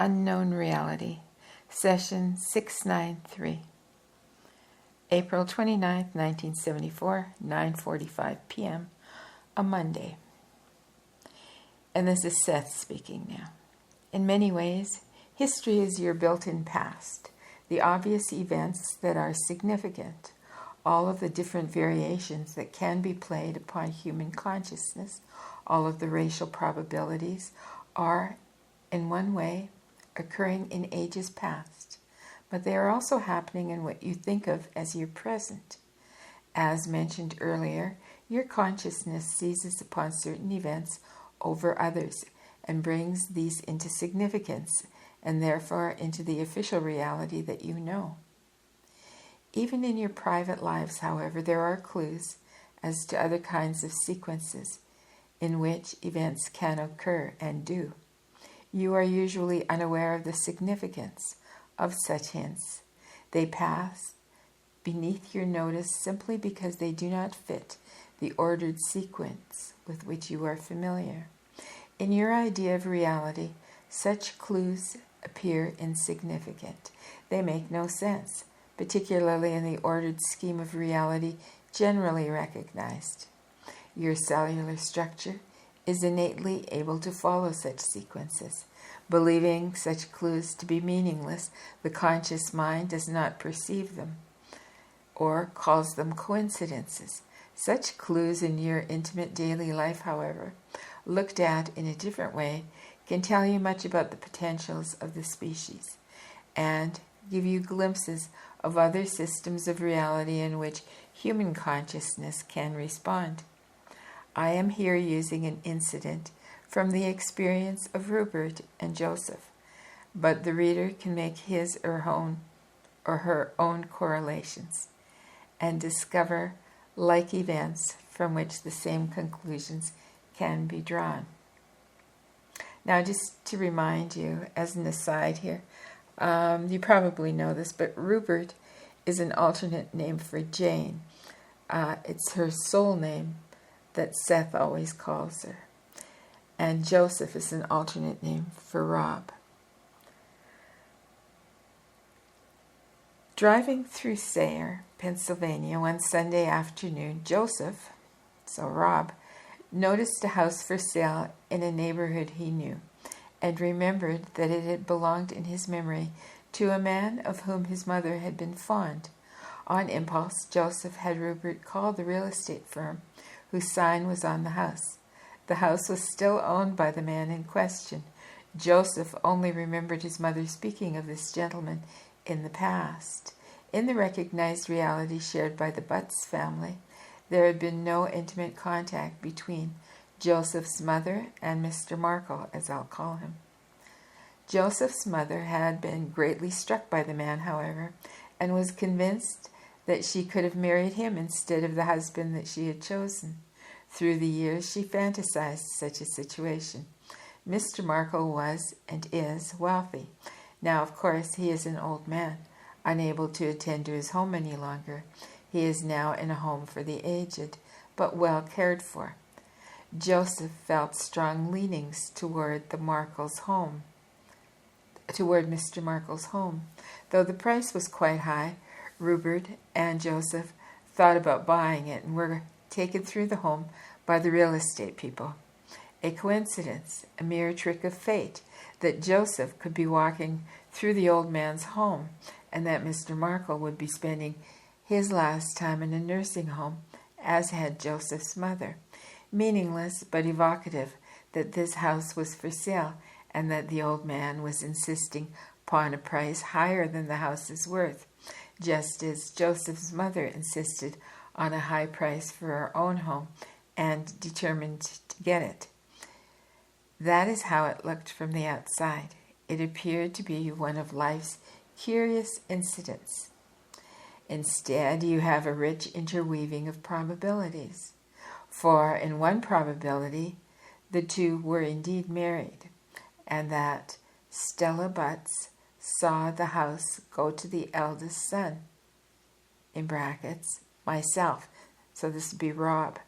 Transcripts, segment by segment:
Unknown Reality, Session 693, April 29th, 1974, 9:45 p.m., a Monday. And this is Seth speaking now. In many ways, history is your built-in past, the obvious events that are significant, all of the different variations that can be played upon human consciousness, all of the racial probabilities are, in one way, occurring in ages past, but they are also happening in what you think of as your present. As mentioned earlier, your consciousness seizes upon certain events over others and brings these into significance and therefore into the official reality that you know. Even in your private lives, however, there are clues as to other kinds of sequences in which events can occur and do. You are usually unaware of the significance of such hints. They pass beneath your notice simply because they do not fit the ordered sequence with which you are familiar. In your idea of reality, such clues appear insignificant. They make no sense, particularly in the ordered scheme of reality generally recognized. Your cellular structure is innately able to follow such sequences. Believing such clues to be meaningless, the conscious mind does not perceive them or calls them coincidences. Such clues in your intimate daily life, however, looked at in a different way, can tell you much about the potentials of the species and give you glimpses of other systems of reality in which human consciousness can respond. I am here using an incident from the experience of Rupert and Joseph, but the reader can make his or her own correlations and discover like events from which the same conclusions can be drawn. Now, just to remind you, as an aside here, you probably know this, but Rupert is an alternate name for Jane. It's her soul name that Seth always calls her. And Joseph is an alternate name for Rob. Driving through Sayre, Pennsylvania, one Sunday afternoon, Joseph, so Rob, noticed a house for sale in a neighborhood he knew and remembered that it had belonged in his memory to a man of whom his mother had been fond. On impulse, Joseph had Rupert call the real estate firm whose sign was on the house. The house was still owned by the man in question. Joseph only remembered his mother speaking of this gentleman in the past. In the recognized reality shared by the Butts family, there had been no intimate contact between Joseph's mother and Mr. Markle, as I'll call him. Joseph's mother had been greatly struck by the man, however, and was convinced that she could have married him instead of the husband that she had chosen. Through the years, she fantasized such a situation. Mr. Markle was and is wealthy. Now, of course, he is an old man, unable to attend to his home any longer. He is now in a home for the aged, but well cared for. Joseph felt strong leanings toward Mr. Markle's home. Though the price was quite high, Rupert and Joseph thought about buying it and were taken through the home by the real estate people. A coincidence, a mere trick of fate, that Joseph could be walking through the old man's home and that Mr. Markle would be spending his last time in a nursing home, as had Joseph's mother. Meaningless but evocative that this house was for sale and that the old man was insisting upon a price higher than the house's worth, just as Joseph's mother insisted on a high price for her own home and determined to get it. That is how it looked from the outside. It appeared to be one of life's curious incidents. Instead, you have a rich interweaving of probabilities. For in one probability, the two were indeed married, and that Stella Butts saw the house go to the eldest son, in brackets, myself. So this would be Rob.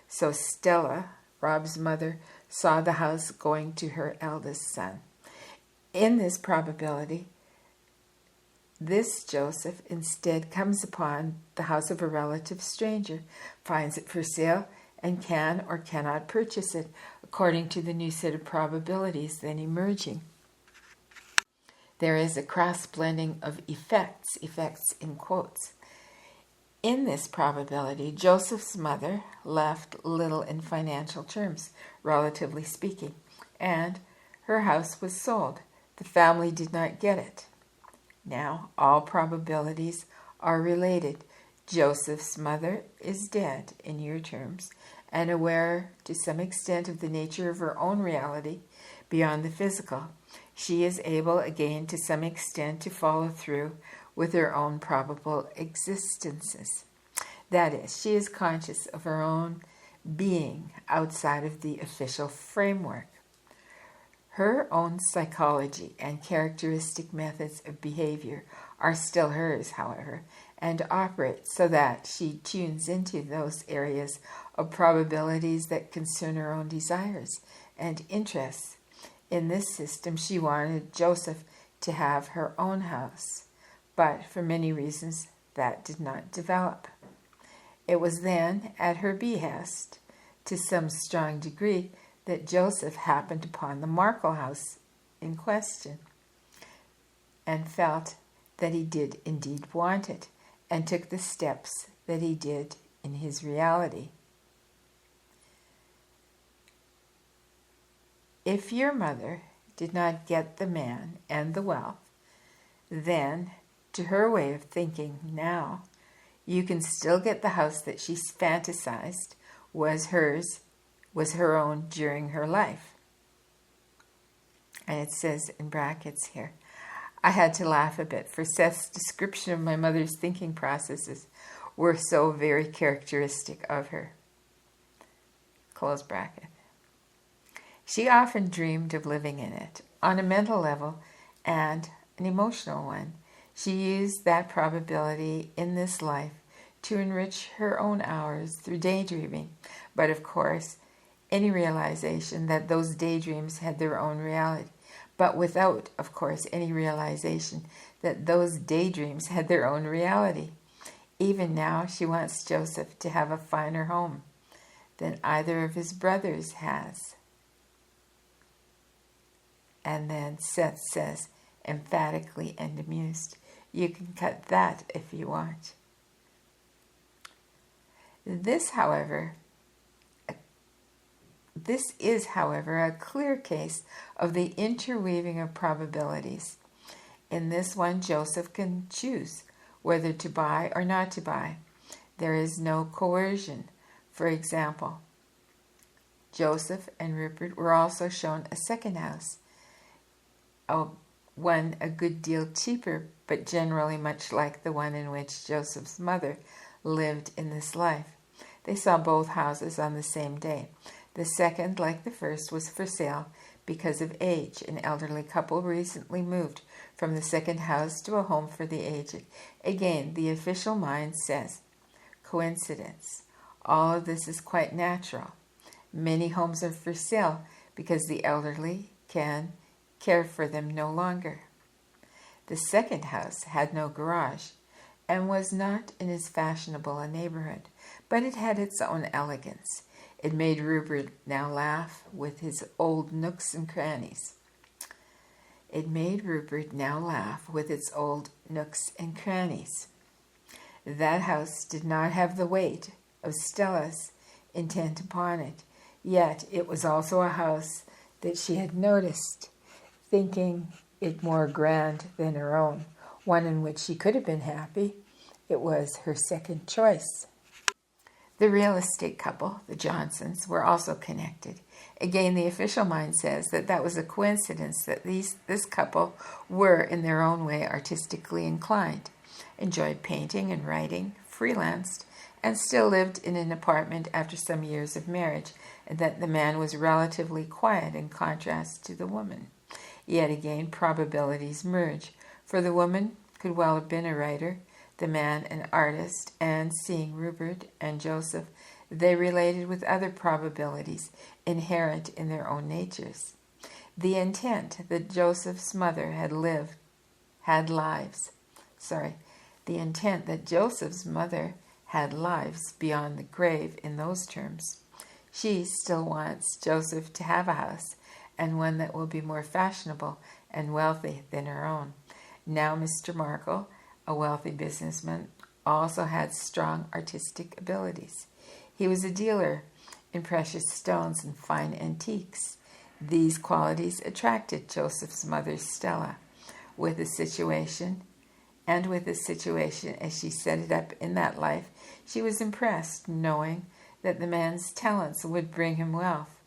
So Stella, Rob's mother, saw the house going to her eldest son. In this probability, this Joseph instead comes upon the house of a relative stranger, finds it for sale, and can or cannot purchase it, according to the new set of probabilities then emerging. There is a cross-blending of effects in quotes. In this probability, Joseph's mother left little in financial terms, relatively speaking, and her house was sold. The family did not get it. Now, all probabilities are related. Joseph's mother is dead, in your terms, and aware to some extent of the nature of her own reality beyond the physical. She is able, again, to some extent, to follow through with her own probable existences. That is, she is conscious of her own being outside of the official framework. Her own psychology and characteristic methods of behavior are still hers, however, and operate so that she tunes into those areas of probabilities that concern her own desires and interests. In this system, she wanted Joseph to have her own house, but for many reasons that did not develop. It was then, at her behest, to some strong degree, that Joseph happened upon the Markle house in question and felt that he did indeed want it and took the steps that he did in his reality. If your mother did not get the man and the wealth, then, to her way of thinking now, you can still get the house that she fantasized was her own during her life. And it says in brackets here, I had to laugh a bit, for Seth's description of my mother's thinking processes were so very characteristic of her. Close bracket. She often dreamed of living in it, on a mental level and an emotional one. She used that probability in this life to enrich her own hours through daydreaming, but of course, any realization that those daydreams had their own reality, but without, of course, any realization that those daydreams had their own reality. Even now, she wants Joseph to have a finer home than either of his brothers has. And then Seth says, emphatically and amused, you can cut that if you want. This is, however, a clear case of the interweaving of probabilities. In this one, Joseph can choose whether to buy or not to buy. There is no coercion. For example, Joseph and Rupert were also shown a second house, one a good deal cheaper, but generally much like the one in which Joseph's mother lived in this life. They saw both houses on the same day. The second, like the first, was for sale because of age. An elderly couple recently moved from the second house to a home for the aged. Again, the official mind says, coincidence. All of this is quite natural. Many homes are for sale because the elderly can care for them no longer. The second house had no garage and was not in as fashionable a neighborhood, but it had its own elegance. It made Rupert now laugh with his old nooks and crannies. That house did not have the weight of Stella's intent upon it, yet it was also a house that she had noticed, thinking it more grand than her own, one in which she could have been happy. It was her second choice. The real estate couple, the Johnsons, were also connected. Again, the official mind says that was a coincidence that this couple were, in their own way, artistically inclined, enjoyed painting and writing, freelanced, and still lived in an apartment after some years of marriage, and that the man was relatively quiet in contrast to the woman. Yet again, probabilities merge, for the woman could well have been a writer, the man an artist, and seeing Rupert and Joseph, they related with other probabilities inherent in their own natures. The intent that Joseph's mother had lives. The intent that Joseph's mother had lives beyond the grave in those terms. She still wants Joseph to have a house, and one that will be more fashionable and wealthy than her own. Now Mr. Markle, a wealthy businessman, also had strong artistic abilities. He was a dealer in precious stones and fine antiques. These qualities attracted Joseph's mother, Stella, with the situation as she set it up in that life. She was impressed, knowing that the man's talents would bring him wealth.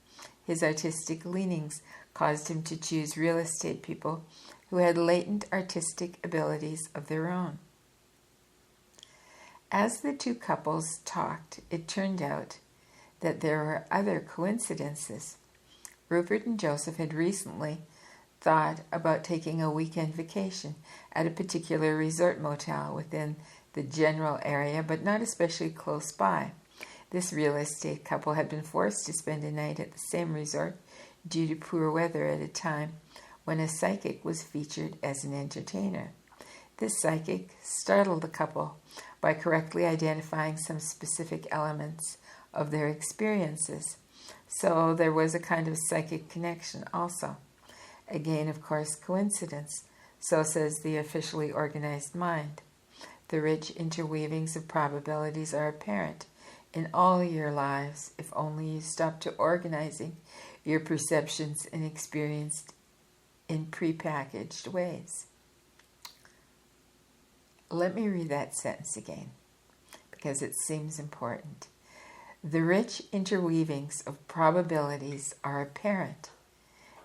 His artistic leanings caused him to choose real estate people who had latent artistic abilities of their own. As the two couples talked, it turned out that there were other coincidences. Rupert and Joseph had recently thought about taking a weekend vacation at a particular resort motel within the general area, but not especially close by. This real estate couple had been forced to spend a night at the same resort due to poor weather at a time when a psychic was featured as an entertainer. This psychic startled the couple by correctly identifying some specific elements of their experiences. So there was a kind of psychic connection also. Again, of course, coincidence. So says the officially organized mind. The rich interweavings of probabilities are apparent in all your lives if only you stop to organizing your perceptions and experience in prepackaged ways. Let me read that sentence again because it seems important. The rich interweavings of probabilities are apparent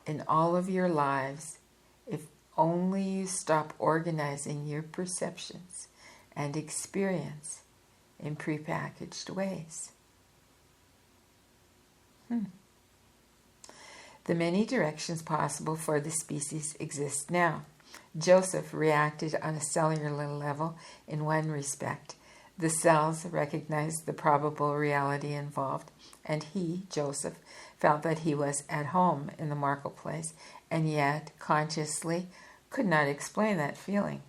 in all of your lives if only you stop organizing your perceptions and experience in prepackaged ways. The many directions possible for the species exist now. Joseph reacted on a cellular level in one respect. The cells recognized the probable reality involved, and he, Joseph, felt that he was at home in the marketplace, and yet consciously could not explain that feeling.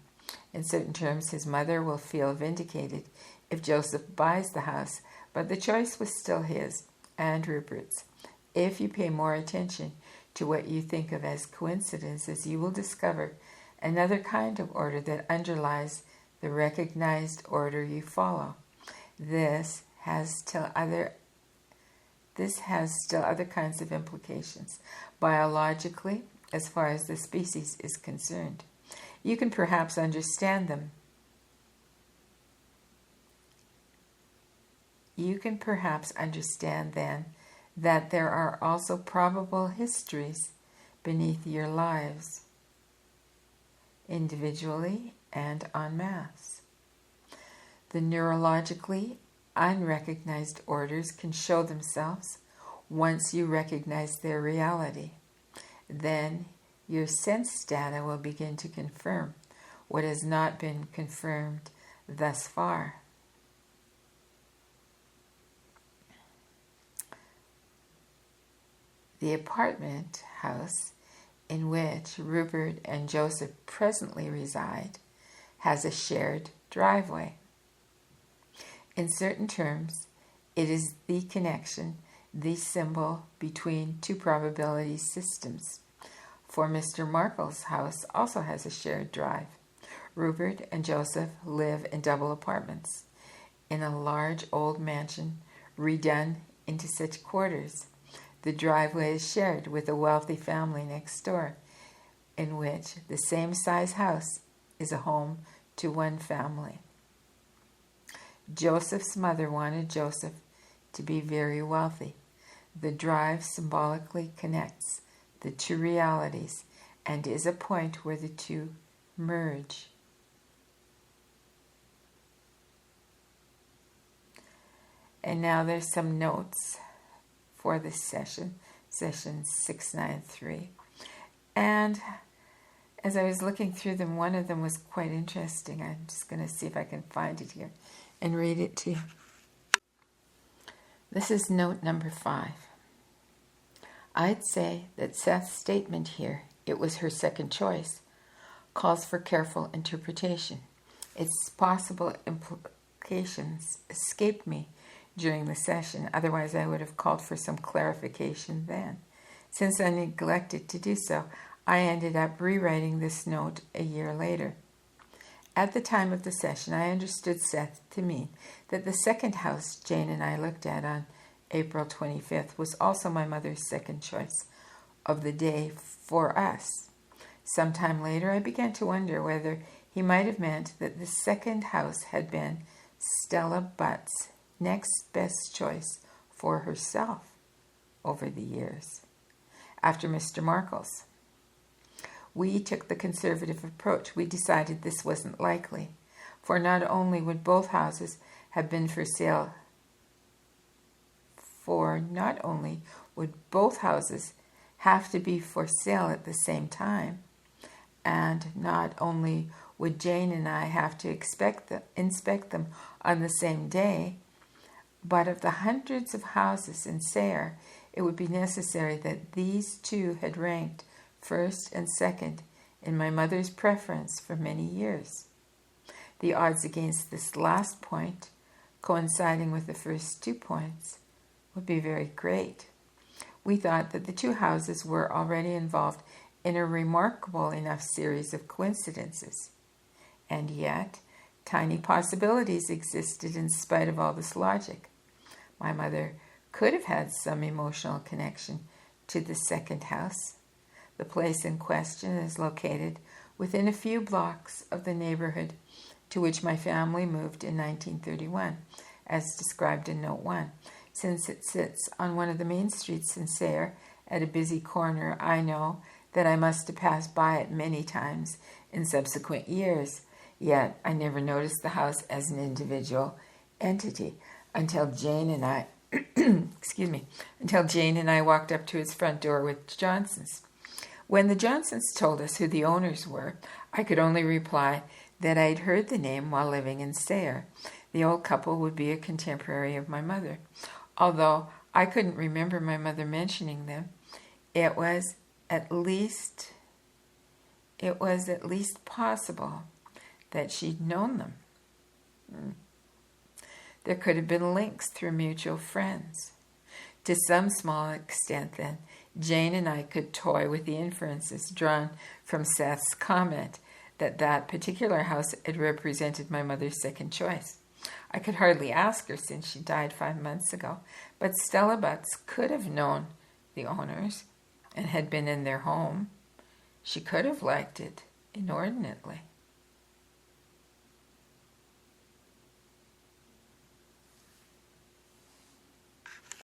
In certain terms, his mother will feel vindicated if Joseph buys the house, but the choice was still his and Rupert's. If you pay more attention to what you think of as coincidences, you will discover another kind of order that underlies the recognized order you follow. This has still other kinds of implications, biologically, as far as the species is concerned. You can perhaps understand them. You can perhaps understand then that there are also probable histories beneath your lives, individually and en masse. The neurologically unrecognized orders can show themselves once you recognize their reality. Then your sense data will begin to confirm what has not been confirmed thus far. The apartment house in which Rupert and Joseph presently reside has a shared driveway. In certain terms, it is the connection, the symbol between two probability systems. For Mr. Markle's house also has a shared drive. Rupert and Joseph live in double apartments in a large old mansion redone into such quarters. The driveway is shared with a wealthy family next door, in which the same size house is a home to one family. Joseph's mother wanted Joseph to be very wealthy. The drive symbolically connects the two realities and is a point where the two merge. And now there's some notes for this session 693. And as I was looking through them, one of them was quite interesting. I'm just going to see if I can find it here and read it to you. This is note number 5. I'd say that Seth's statement here, it was her second choice, calls for careful interpretation. Its possible implications escaped me during the session, otherwise I would have called for some clarification then. Since I neglected to do so, I ended up rewriting this note a year later. At the time of the session, I understood Seth to mean that the second house Jane and I looked at on April 25th was also my mother's second choice of the day for us. Sometime later, I began to wonder whether he might have meant that the second house had been Stella Butt's next best choice for herself over the years, after Mr. Markle's. We took the conservative approach. We decided this wasn't likely, for not only would both houses have been for sale, have to be for sale at the same time, and not only would Jane and I have to inspect them on the same day, but of the hundreds of houses in Sayre, it would be necessary that these two had ranked first and second in my mother's preference for many years. The odds against this last point, coinciding with the first 2 points, would be very great. We thought that the two houses were already involved in a remarkable enough series of coincidences. And yet, tiny possibilities existed in spite of all this logic. My mother could have had some emotional connection to the second house. The place in question is located within a few blocks of the neighborhood to which my family moved in 1931, as described in Note 1. Since it sits on one of the main streets in Sayre at a busy corner, I know that I must have passed by it many times in subsequent years, yet I never noticed the house as an individual entity until Jane and I walked up to its front door with the Johnsons. When the Johnsons told us who the owners were, I could only reply that I'd heard the name while living in Sayre. The old couple would be a contemporary of my mother. Although I couldn't remember my mother mentioning them, it was at least possible that she'd known them. There could have been links through mutual friends. To some small extent, then, Jane and I could toy with the inferences drawn from Seth's comment that that particular house had represented my mother's second choice. I could hardly ask her since she died 5 months ago, but Stella Butts could have known the owners and had been in their home. She could have liked it inordinately.